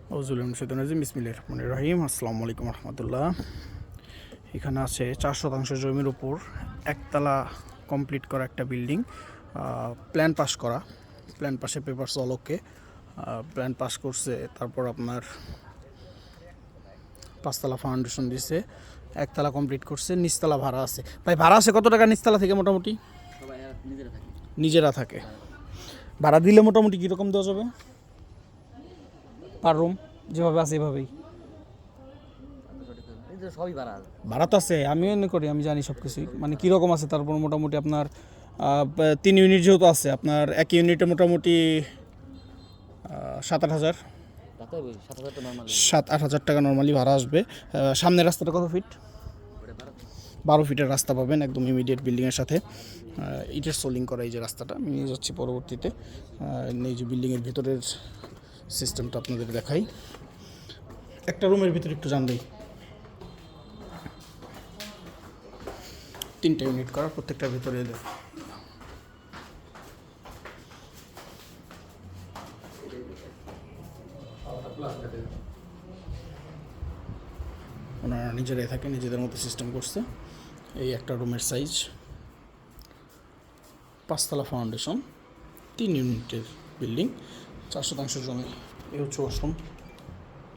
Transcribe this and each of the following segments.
বিসমিল্লাহির আসসালামু আলাইকুম রহমতুল্লাহ। এখানে আছে 4 শতাংশ জমির উপর একতলা কমপ্লিট করা একটা বিল্ডিং, প্ল্যান পাস করা, প্ল্যান পাসে পেপারস অলোকে প্ল্যান পাস করছে। তারপর আপনার 5তলা ফাউন্ডেশন দিছে, একতলা কমপ্লিট করছে, নিচতলা ভাড়া আছে। ভাই ভাড়া আছে কত টাকা নিচতলা থেকে? মোটামুটি নিজেরা থাকে। ভাড়া দিলে মোটামুটি কীরকম দেওয়া যাবে পার রুম? যেভাবে আছে এভাবেই ভাড়া তো আছে, আমিও মনে করি, আমি জানি সব কিছুই, মানে কীরকম আছে। তারপর মোটামুটি আপনার 3 ইউনিট যেহেতু আছে, আপনার এক ইউনিটে মোটামুটি 7-8 হাজার, 7-8 হাজার টাকা নর্মালি ভাড়া আসবে। সামনের রাস্তাটা কত ফিট? 12 ফিটের রাস্তা পাবেন একদম ইমিডিয়েট বিল্ডিংয়ের সাথে। ইটের সোলিং করা এই যে রাস্তাটা আমি নিয়ে যাচ্ছি পরবর্তীতে। এই যে বিল্ডিংয়ের ভিতরের সিস্টেমটা আপনাদের দেখাই। একটা রুমের ভিতরে একটু জান দেই, 3টা ইউনিট করা, প্রত্যেকটার ভিতরে ওনারা নিজেরাই থাকে, নিজেদের মতো সিস্টেম করছে। এই একটা রুমের সাইজ, 5তলা ফাউন্ডেশন, 3 ইউনিটের বিল্ডিং, 4 শতাংশ জমি। এই হচ্ছে ওয়াশরুম,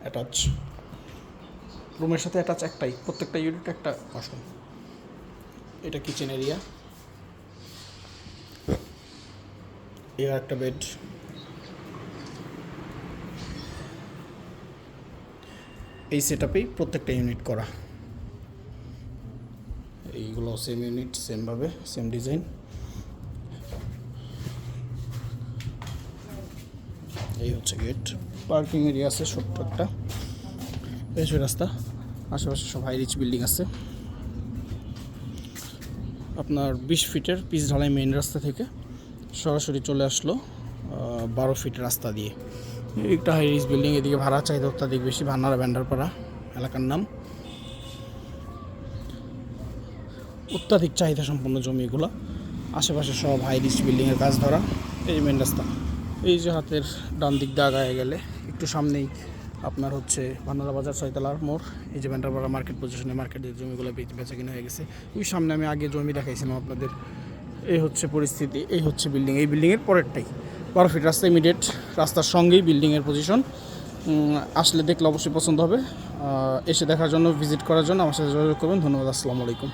অ্যাটাচ রুমের সাথে অ্যাটাচ একটাই, প্রত্যেকটা ইউনিট একটা ওয়াশরুম। এটা কিচেন এরিয়া, এ একটা বেড, এই সেটআপেই প্রত্যেকটা ইউনিট করা। এইগুলো সেম ইউনিট, সেমভাবে সেম ডিজাইন। এই হচ্ছে গেট, পার্কিং এরিয়া আছে ছোট্ট একটা, পেছনে রাস্তা, আশেপাশে সব হাই রিচ বিল্ডিং আছে। আপনার 20 ফিটের পিচ ঢালাই মেইন রাস্তা থেকে সরাসরি চলে আসলো 12 ফিট রাস্তা দিয়ে। একটা হাই রিচ বিল্ডিং, এদিকে ভাড়া চাহিদা অত্যাধিক বেশি, ভান্নারা ভ্যান্ডারপাড়া এলাকার নাম। অত্যাধিক চাহিদা সম্পন্ন জমিগুলো, আশেপাশে সব হাই রিচ বিল্ডিংয়ের কাজ ধরা। এই মেন রাস্তা, এই যে হাতের ডান দিক দিয়ে আগায় গেলে একটু সামনেই আপনার হচ্ছে ভান্নারা বাজার, 6তলার মোড়। এই যে ভ্যান্ডারপাড়া মার্কেট পজিশনে মার্কেটের জমিগুলো বেচা কিনা হয়ে গেছে। ওই সামনে আমি আগে জমি দেখাইছিলাম আপনাদের। এই হচ্ছে পরিস্থিতি, এই হচ্ছে বিল্ডিং, এই বিল্ডিংয়ের পরেরটাই 12 ফিট রাস্তা, ইমিডিয়েট রাস্তার সঙ্গেই বিল্ডিংয়ের পজিশন। আসলে দেখলে অবশ্যই পছন্দ হবে। এসে দেখার জন্য, ভিজিট করার জন্য আমার সাথে যোগাযোগ করবেন। ধন্যবাদ, আসসালামু আলাইকুম।